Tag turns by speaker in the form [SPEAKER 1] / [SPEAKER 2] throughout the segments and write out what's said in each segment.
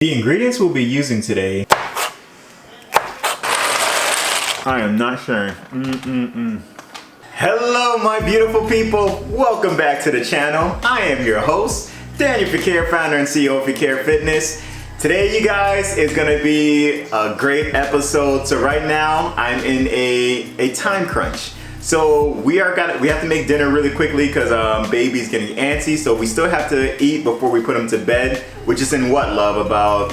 [SPEAKER 1] The ingredients we'll be using today, I am not sure. Hello my beautiful people, welcome back to the channel. I am your host, Daniel Fequiere, founder and CEO of Fequiere Fitness. Today you guys is gonna be a great episode. So right now I'm in a time crunch. So we have to make dinner really quickly because baby's getting antsy. So we still have to eat before we put him to bed, which is in what, love? About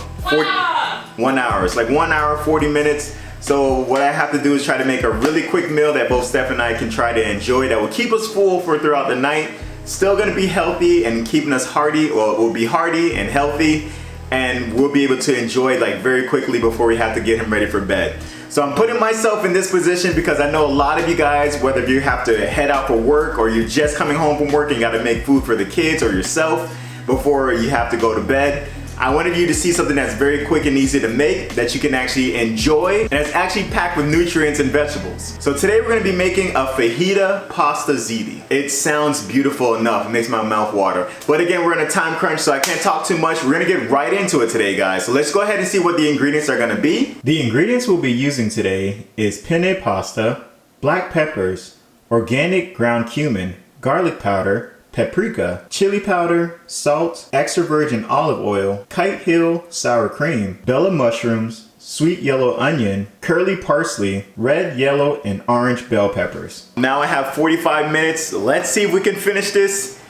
[SPEAKER 1] 1 hour. It's like 1 hour, 40 minutes. So what I have to do is try to make a really quick meal that both Steph and I can try to enjoy that will keep us full for throughout the night. Still gonna be healthy and keeping us hearty, or we'll be hearty and healthy, and we'll be able to enjoy like very quickly before we have to get him ready for bed. So I'm putting myself in this position because I know a lot of you guys, whether you have to head out for work or you're just coming home from work and got to make food for the kids or yourself before you have to go to bed. I wanted you to see something that's very quick and easy to make that you can actually enjoy, and it's actually packed with nutrients and vegetables. So today we're going to be making a fajita pasta ziti. It sounds beautiful enough, it makes my mouth water. But again, we're in a time crunch, so I can't talk too much. We're going to get right into it today, guys. So let's go ahead and see what the ingredients are going to be. The ingredients we'll be using today is penne pasta, black peppers, organic ground cumin, garlic powder, paprika, chili powder, salt, extra virgin olive oil, kite hill sour cream, bella mushrooms, sweet yellow onion, curly parsley, red, yellow, and orange bell peppers. Now I have 45 minutes. Let's see if we can finish this.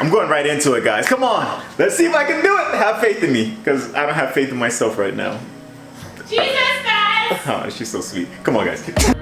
[SPEAKER 1] I'm going right into it, guys. Come on. Let's see if I can do it. Have faith in me, because I don't have faith in myself right now.
[SPEAKER 2] Jesus, guys!
[SPEAKER 1] Oh, she's so sweet. Come on, guys.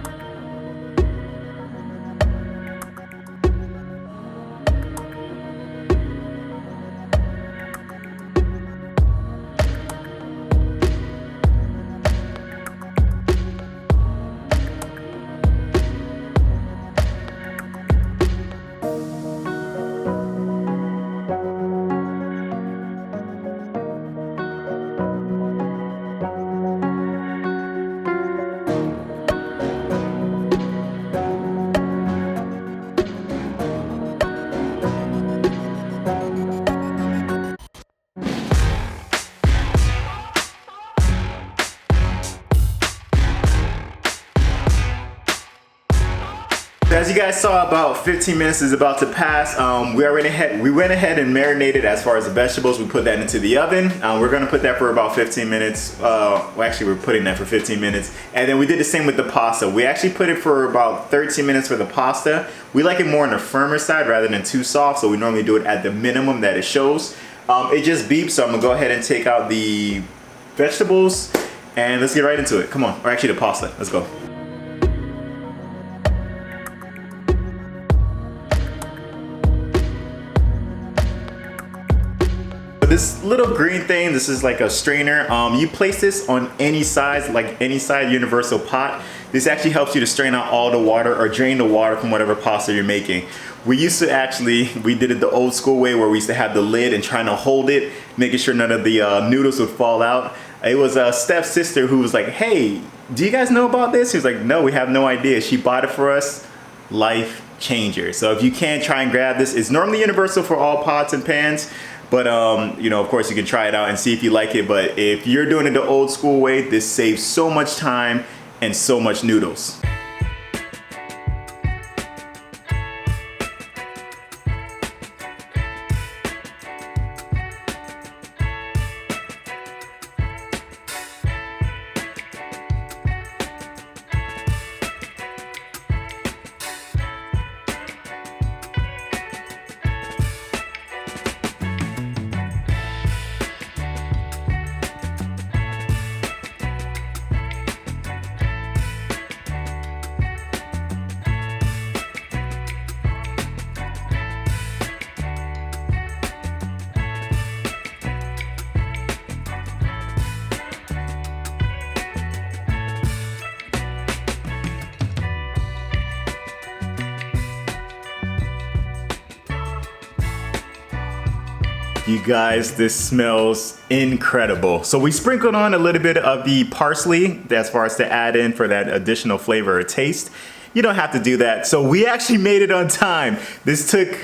[SPEAKER 1] As you guys saw, about 15 minutes is about to pass. We went ahead and marinated as far as the vegetables. We put that into the oven. We're gonna put that for about 15 minutes. Well, actually, we're putting that for 15 minutes. And then we did the same with the pasta. We actually put it for about 13 minutes for the pasta. We like it more on the firmer side rather than too soft, so we normally do it at the minimum that it shows. It just beeps, so I'm gonna go ahead and take out the vegetables and let's get right into it. Come on, or actually the pasta, let's go. This little green thing, this is like a strainer. You place this on any size, like any side universal pot. This actually helps you to strain out all the water or drain the water from whatever pasta you're making. We used to we did it the old school way where we used to have the lid and trying to hold it, making sure none of the noodles would fall out. It was Steph's sister who was like, hey, do you guys know about this? He was like, no, we have no idea. She bought it for us. Life changer. So if you can, try and grab this. It's normally universal for all pots and pans. But, you know, of course you can try it out and see if you like it. But if you're doing it the old school way, this saves so much time and so much noodles. You guys, this smells incredible. So we sprinkled on a little bit of the parsley as far as to add in for that additional flavor or taste. You don't have to do that. So we actually made it on time. This took,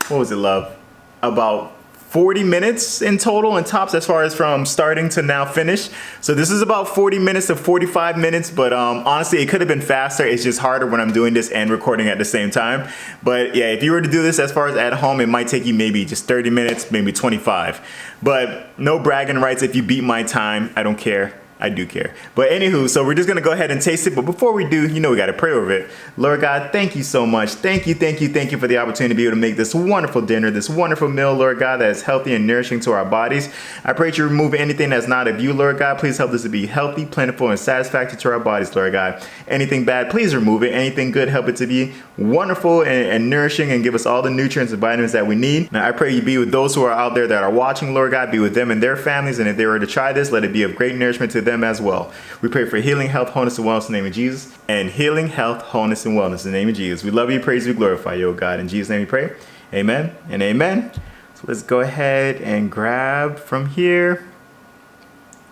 [SPEAKER 1] what was it, love? About 40 minutes in total and tops as far as from starting to now finish. So this is about 40 minutes to 45 minutes, but honestly, it could have been faster. It's just harder when I'm doing this and recording at the same time. But yeah, if you were to do this as far as at home, it might take you maybe just 30 minutes, maybe 25. But no bragging rights if you beat my time. I don't care. I do care. But anywho, so we're just gonna go ahead and taste it. But before we do, you know we gotta pray over it. Lord God, thank you so much. Thank you for the opportunity to be able to make this wonderful dinner, this wonderful meal, Lord God, that is healthy and nourishing to our bodies. I pray that you remove anything that's not of you, Lord God. Please help us to be healthy, plentiful, and satisfactory to our bodies, Lord God. Anything bad, please remove it. Anything good, help it to be wonderful and nourishing and give us all the nutrients and vitamins that we need. Now I pray you be with those who are out there that are watching, Lord God. Be with them and their families. And if they were to try this, let it be of great nourishment to them as well. We pray for healing, health, wholeness, and wellness in the name of Jesus. And healing, health, wholeness, and wellness in the name of Jesus. We love you, praise you, glorify you, oh God. In Jesus' name we pray. Amen and amen. So let's go ahead and grab from here.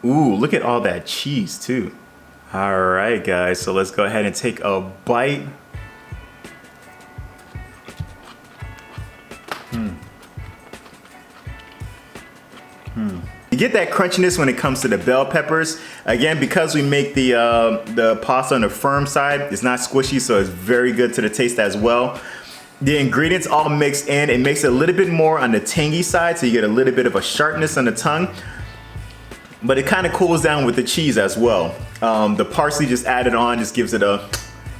[SPEAKER 1] Ooh, look at all that cheese too. All right, guys. So let's go ahead and take a bite. You get that crunchiness when it comes to the bell peppers. Again, because we make the pasta on the firm side, it's not squishy, so it's very good to the taste as well. The ingredients all mixed in. It makes it a little bit more on the tangy side, so you get a little bit of a sharpness on the tongue. But it kind of cools down with the cheese as well. The parsley just added on just gives it a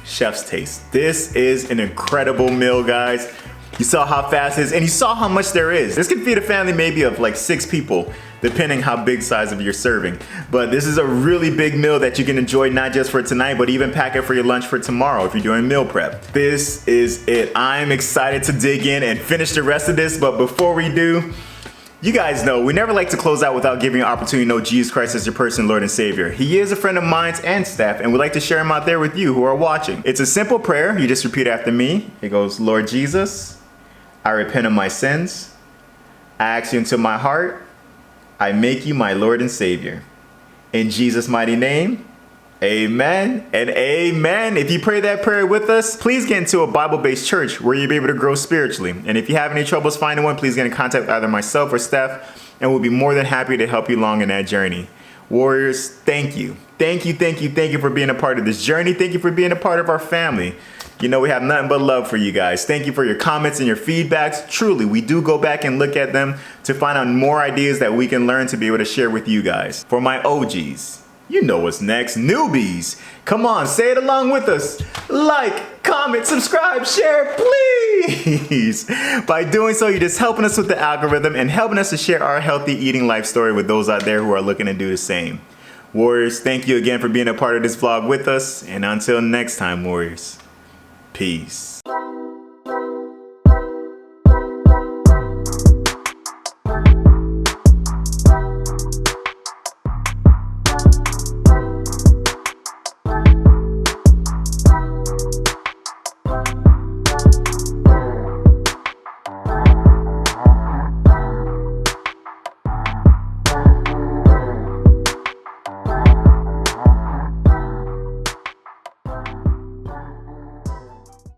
[SPEAKER 1] chef's taste. This is an incredible meal, guys. You saw how fast it is, and you saw how much there is. This can feed a family maybe of like 6 people, depending how big size of your serving. But this is a really big meal that you can enjoy not just for tonight, but even pack it for your lunch for tomorrow if you're doing meal prep. This is it. I'm excited to dig in and finish the rest of this, but before we do, you guys know we never like to close out without giving you an opportunity to know Jesus Christ as your personal Lord and Savior. He is a friend of mine and staff, and we'd like to share him out there with you who are watching. It's a simple prayer. You just repeat after me. It goes, Lord Jesus, I repent of my sins. I ask you into my heart. I make you my Lord and Savior. In Jesus' mighty name, amen and amen. If you pray that prayer with us, please get into a Bible-based church where you'll be able to grow spiritually. And if you have any troubles finding one, please get in contact with either myself or staff, and we'll be more than happy to help you along in that journey. Warriors, thank you. Thank you for being a part of this journey. Thank you for being a part of our family. You know, we have nothing but love for you guys. Thank you for your comments and your feedbacks. Truly, we do go back and look at them to find out more ideas that we can learn to be able to share with you guys. For my OGs, you know what's next. Newbies, come on, say it along with us. Like, comment, subscribe, share, please. By doing so, you're just helping us with the algorithm and helping us to share our healthy eating life story with those out there who are looking to do the same. Warriors, thank you again for being a part of this vlog with us. And until next time, Warriors. Peace.